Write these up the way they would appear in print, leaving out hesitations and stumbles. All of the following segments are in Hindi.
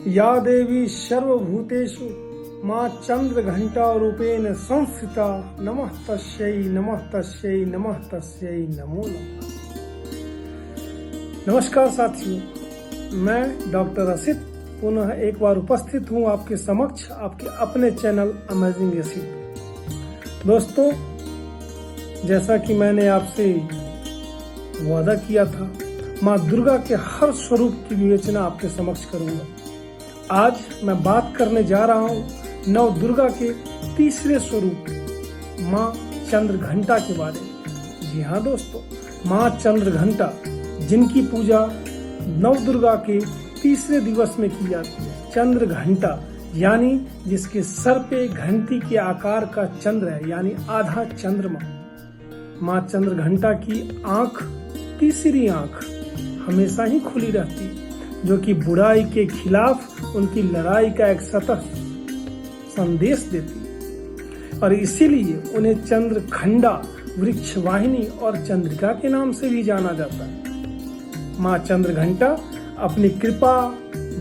या देवी सर्वभूतेषु माँ चंद्रघंटा रूपेण संस्थिता नमः तस्यै नमः तस्यै नमः तस्यै नमो नमः। नमस्कार साथियों, मैं डॉक्टर असित पुनः एक बार उपस्थित हूँ आपके समक्ष आपके अपने चैनल अमेजिंग असित। दोस्तों, जैसा कि मैंने आपसे वादा किया था, माँ दुर्गा के हर स्वरूप की विवेचना आपके समक्ष करूंगा। आज मैं बात करने जा रहा हूँ नव दुर्गा के तीसरे स्वरूप माँ चंद्रघंटा के बारे में। जी हाँ दोस्तों, माँ चंद्रघंटा जिनकी पूजा नव दुर्गा के तीसरे दिवस में की जाती है। चंद्रघंटा यानी जिसके सर पे घंटी के आकार का चंद्र है, यानी आधा चंद्रमा। माँ चंद्रघंटा की आंख, तीसरी आंख हमेशा ही खुली रहती है, जो कि बुराई के खिलाफ उनकी लड़ाई का एक सतत संदेश देती है, और इसीलिए उन्हें चंद्रखंडा, वृक्ष वाहिनी और चंद्रिका के नाम से भी जाना जाता है। माँ चंद्रघंटा अपनी कृपा,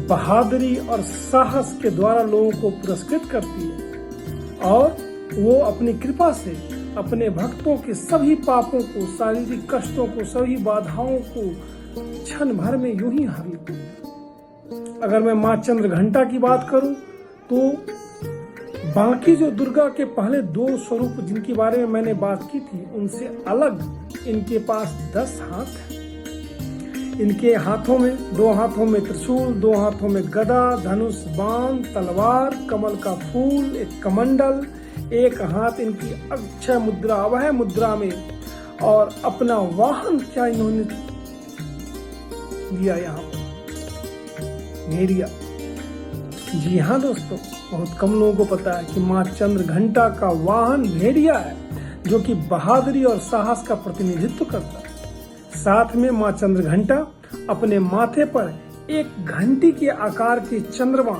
बहादुरी और साहस के द्वारा लोगों को पुरस्कृत करती है, और वो अपनी कृपा से अपने भक्तों के सभी पापों को, शारीरिक कष्टों को, सभी बाधाओं को क्षण भर में यूं ही हर लेती है। अगर मैं माँ चंद्रघंटा की बात करूं तो बाकी जो दुर्गा के पहले दो स्वरूप जिनके बारे में मैंने बात की थी, उनसे अलग इनके पास 10 हाथ हैं। इनके हाथों में, 2 हाथों में त्रिशूल, 2 हाथों में गदा, धनुष, बाण, तलवार, कमल का फूल, एक कमंडल, एक हाथ इनकी अक्षय मुद्रा, अभय मुद्रा में, और अपना वाहन क्या इन्होंने दिया यहाँ पर, भेड़िया। जी हाँ दोस्तों, बहुत कम लोगों को पता है कि माँ चंद्रघंटा का वाहन भेड़िया है, जो कि बहादुरी और साहस का प्रतिनिधित्व करता है। साथ में माँ चंद्रघंटा अपने माथे पर एक घंटी के आकार की चंद्रमा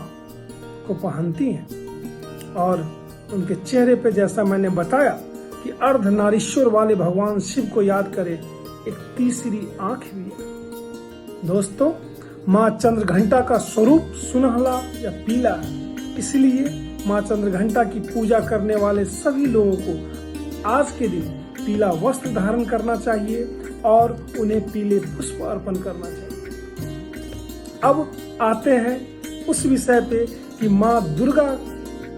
को पहनती हैं, और उनके चेहरे पे, जैसा मैंने बताया कि अर्धनारीश्वर वाले भगवान शिव को याद करे, एक तीसरी आंख भी है। दोस्तों, माँ चंद्रघंटा का स्वरूप सुनहला या पीला है, इसलिए माँ चंद्रघंटा की पूजा करने वाले सभी लोगों को आज के दिन पीला वस्त्र धारण करना चाहिए और उन्हें पीले पुष्प अर्पण करना चाहिए। अब आते हैं उस विषय पे कि माँ दुर्गा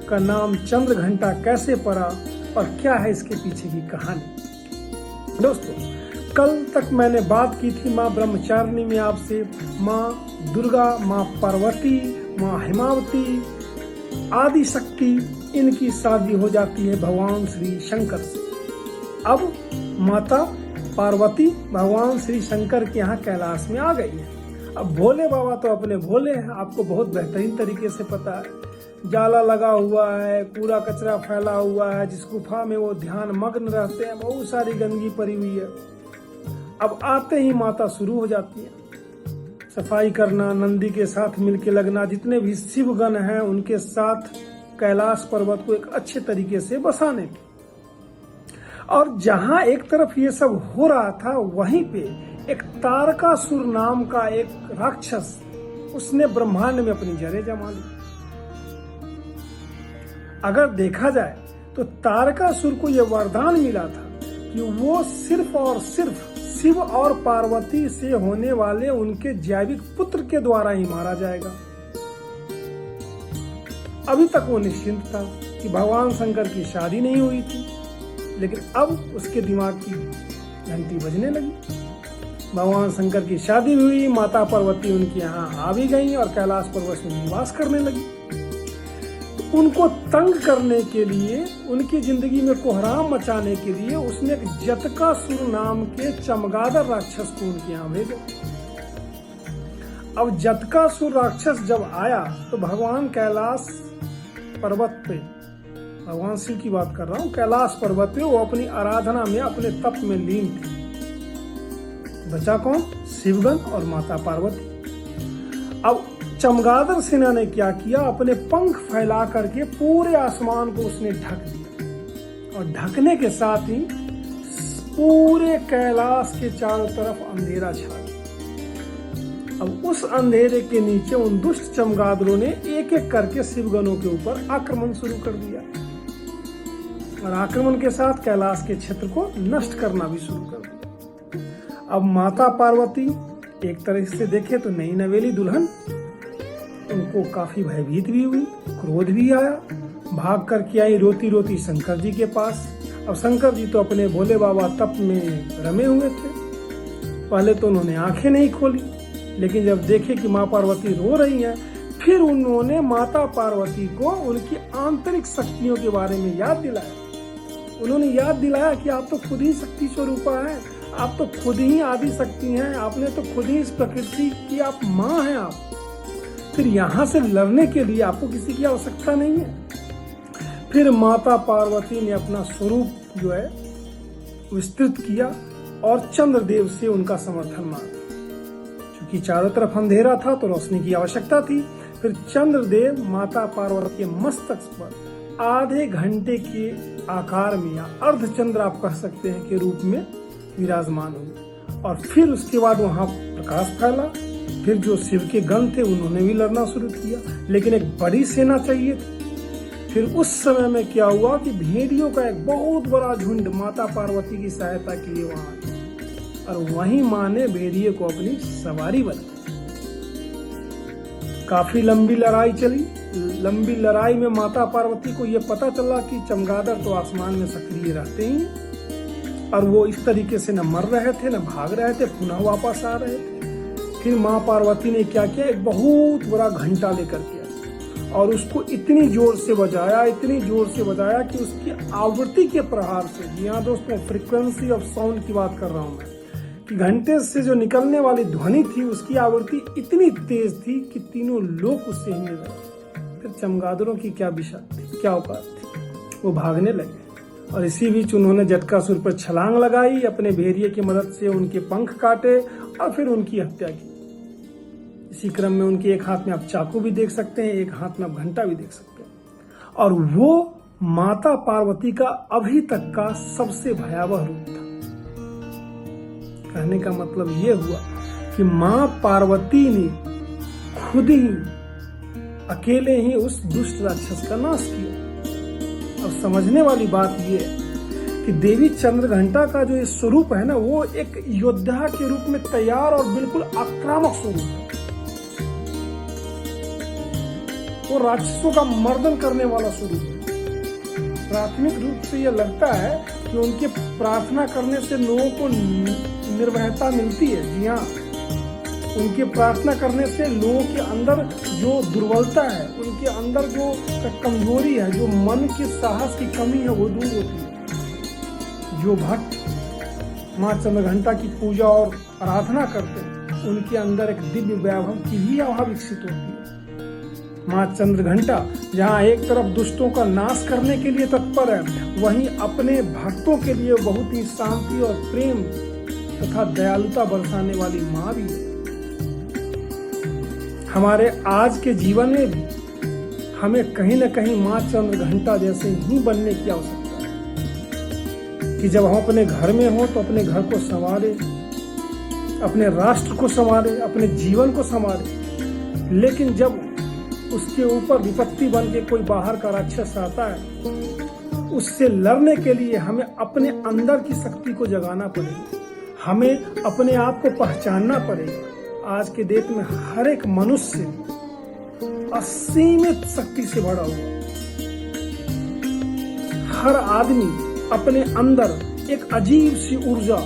का नाम चंद्रघंटा कैसे पड़ा और क्या है इसके पीछे की कहानी। दोस्तों, कल तक मैंने बात की थी माँ ब्रह्मचारिणी में आपसे। माँ दुर्गा, माँ पार्वती, माँ हिमावती, आदि शक्ति, इनकी शादी हो जाती है भगवान श्री शंकर से। अब माता पार्वती भगवान श्री शंकर के यहाँ कैलाश में आ गई है। अब भोले बाबा तो अपने भोले हैं, आपको बहुत बेहतरीन तरीके से पता है। जाला लगा हुआ है, कूड़ा कचरा फैला हुआ है, जिस गुफा में वो ध्यान मग्न रहते हैं, बहुत सारी गंदगी पड़ी हुई है। अब आते ही माता शुरू हो जाती है सफाई करना, नंदी के साथ मिलके लगना, जितने भी शिवगण हैं उनके साथ कैलाश पर्वत को एक अच्छे तरीके से बसाने की। और जहां एक तरफ ये सब हो रहा था, वहीं पे एक तारकासुर नाम का एक राक्षस, उसने ब्रह्मांड में अपनी जड़ें जमा ली। अगर देखा जाए तो तारकासुर को यह वरदान मिला था कि वो सिर्फ और सिर्फ शिव और पार्वती से होने वाले उनके जैविक पुत्र के द्वारा ही मारा जाएगा। अभी तक वो निश्चिंत था कि भगवान शंकर की शादी नहीं हुई थी, लेकिन अब उसके दिमाग की घंटी बजने लगी। भगवान शंकर की शादी हुई, माता पार्वती उनके यहाँ आ भी गई और कैलाश पर्वत में निवास करने लगी। उनको तंग करने के लिए, उनकी जिंदगी में कोहराम मचाने के लिए उसने एक जटकासुर नाम के चमगादड़ राक्षस को उनके यहाँ भेजा। अब जटकासुर राक्षस जब आया तो भगवान कैलाश पर्वत पे, भगवान शिव की बात कर रहा हूँ, कैलाश पर्वत पे वो अपनी आराधना में, अपने तप में लीन थे। बचा कौन? शिवगण और माता पार्वती। अब चमगादड़ सेना ने क्या किया, अपने पंख फैला करके पूरे आसमान को उसने ढक दिया, और ढकने के साथ ही पूरे कैलाश के चारों तरफ अंधेरा छा गया। अब उस अंधेरे के नीचे उन दुष्ट चमगादड़ों ने एक एक करके शिवगणों के ऊपर आक्रमण शुरू कर दिया और आक्रमण के साथ कैलाश के क्षेत्र को नष्ट करना भी शुरू कर दिया। अब माता पार्वती एक तरह से देखे तो नई नवेली दुल्हन, उनको काफी भयभीत भी हुई, क्रोध भी आया, भाग करके आई रोती रोती शंकर जी के पास। अब शंकर जी तो अपने भोले बाबा तप में रमे हुए थे। पहले तो उन्होंने आंखें नहीं खोली, लेकिन जब देखे कि माँ पार्वती रो रही हैं, फिर उन्होंने माता पार्वती को उनकी आंतरिक शक्तियों के बारे में याद दिलाया। उन्होंने याद दिलाया कि आप तो खुद ही शक्ति स्वरूपा हैं, आप तो खुद ही आदि शक्ति हैं, आपने तो खुद ही इस प्रकृति की आप माँ हैं। आप फिर यहाँ से लड़ने के लिए आपको किसी की आवश्यकता नहीं है। फिर माता पार्वती ने अपना स्वरूप जो है विस्तृत किया और चंद्रदेव से उनका समर्थन मांगा। क्योंकि चारों तरफ अंधेरा था तो रोशनी की आवश्यकता थी। फिर चंद्रदेव माता पार्वती के मस्तक पर आधे घंटे के आकार में या अर्धचंद्र आप कह सकते हैं के रूप में विराजमान हुए और फिर उसके बाद वहां प्रकाश फैला। फिर जो शिव के गण थे उन्होंने भी लड़ना शुरू किया, लेकिन एक बड़ी सेना चाहिए थी। फिर उस समय में क्या हुआ कि भेड़ियों का एक बहुत बड़ा झुंड माता पार्वती की सहायता के लिए वहां आया और वहीं माँ ने भेड़िए को अपनी सवारी बनाई। काफी लंबी लड़ाई चली। लंबी लड़ाई में माता पार्वती को यह पता चला कि चमगादड़ तो आसमान में सक्रिय रहते ही और वो इस तरीके से न मर रहे थे न भाग रहे थे, पुनः वापस आ रहे थे। फिर माँ पार्वती ने क्या किया, एक बहुत बड़ा घंटा लेकर के और उसको इतनी जोर से बजाया, इतनी जोर से बजाया कि उसकी आवृत्ति के प्रहार से, जी हाँ दोस्तों, फ्रीक्वेंसी ऑफ साउंड की बात कर रहा हूँ मैं, कि घंटे से जो निकलने वाली ध्वनि थी उसकी आवृत्ति इतनी तेज थी कि तीनों लोग उससे हिल गए। फिर चमगादड़ों की क्या विषय थी, क्या औकात थी, वो भागने लगे और इसी बीच उन्होंने जटकासुर पर छलांग लगाई, अपने भेड़िए की मदद से उनके पंख काटे और फिर उनकी हत्या की। इसी क्रम में उनके एक हाथ में आप चाकू भी देख सकते हैं, एक हाथ में आप घंटा भी देख सकते हैं और वो माता पार्वती का अभी तक का सबसे भयावह रूप था। कहने का मतलब ये हुआ कि माँ पार्वती ने खुद ही अकेले ही उस दुष्ट राक्षस का नाश किया। अब समझने वाली बात यह है कि देवी चंद्रघंटा का जो ये स्वरूप है ना, वो एक योद्धा के रूप में तैयार और बिल्कुल आक्रामक स्वरूप है। वो राक्षसों का मर्दन करने वाला स्वरूप है। प्राथमिक रूप से यह लगता है कि उनके प्रार्थना करने से लोगों को निर्भयता मिलती है। जी हाँ, उनके प्रार्थना करने से लोगों के अंदर जो दुर्बलता है, उनके अंदर जो कमजोरी है, जो मन के साहस की कमी है, वो दूर होती है। जो भक्त माँ चंद्रघंटा की पूजा और आराधना करते हैं, उनके अंदर एक दिव्य वैभव की भी आभा विकसित होती है। माँ चंद्रघंटा जहाँ एक तरफ दुष्टों का नाश करने के लिए तत्पर है, वहीं अपने भक्तों के लिए बहुत ही शांति और प्रेम तथा दयालुता बरसाने वाली माँ भी है। हमारे आज के जीवन में भी हमें कहीं न कहीं माँ चंद्रघंटा जैसे ही बनने की आवश्यकता है कि जब हम अपने घर में हो तो अपने घर को संवारे, अपने राष्ट्र को संवारे, अपने जीवन को संवारे। लेकिन जब उसके ऊपर विपत्ति बन के कोई बाहर का राक्षस आता है, उससे लड़ने के लिए हमें अपने अंदर की शक्ति को जगाना पड़ेगा, हमें अपने आप को पहचानना पड़ेगा। आज के डेट में हर एक मनुष्य असीमित शक्ति से भरा हुआ, हर आदमी अपने अंदर एक अजीब सी ऊर्जा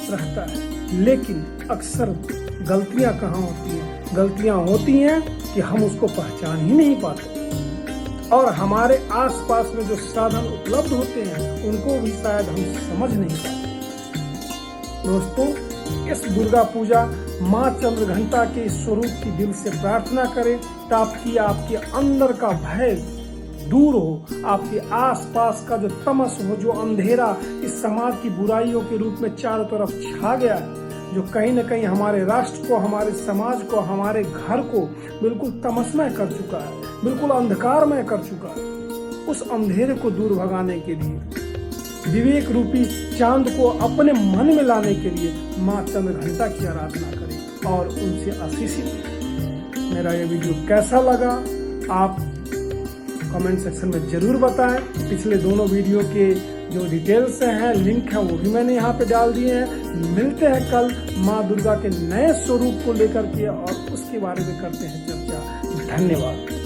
रखता है, लेकिन अक्सर गलतियां कहाँ होती हैं? गलतियां होती हैं कि हम उसको पहचान ही नहीं पाते और हमारे आसपास में जो साधन उपलब्ध होते हैं उनको भी शायद हम समझ नहीं पाते। दोस्तों, इस दुर्गा पूजा माँ चंद्रघंटा के इस स्वरूप की दिल से प्रार्थना करें ताकि आपके अंदर का भय दूर हो, आपके आसपास का जो तमस हो, जो अंधेरा इस समाज की बुराइयों के रूप में चारों तरफ छा गया है, जो कहीं न कहीं हमारे राष्ट्र को, हमारे समाज को, हमारे घर को बिल्कुल तमसमय कर चुका है, बिल्कुल अंधकारमय कर चुका है, उस अंधेरे को दूर भगाने के लिए, विवेक रूपी चांद को अपने मन में लाने के लिए माँ चंद्रघंटा की आराधना करें। और उनसे आशीषित। मेरा ये वीडियो कैसा लगा आप कमेंट सेक्शन में जरूर बताएं। पिछले दोनों वीडियो के जो डिटेल्स हैं, लिंक है, वो भी मैंने यहाँ पे डाल दिए हैं। मिलते हैं कल माँ दुर्गा के नए स्वरूप को लेकर के और उसके बारे में करते हैं चर्चा। धन्यवाद।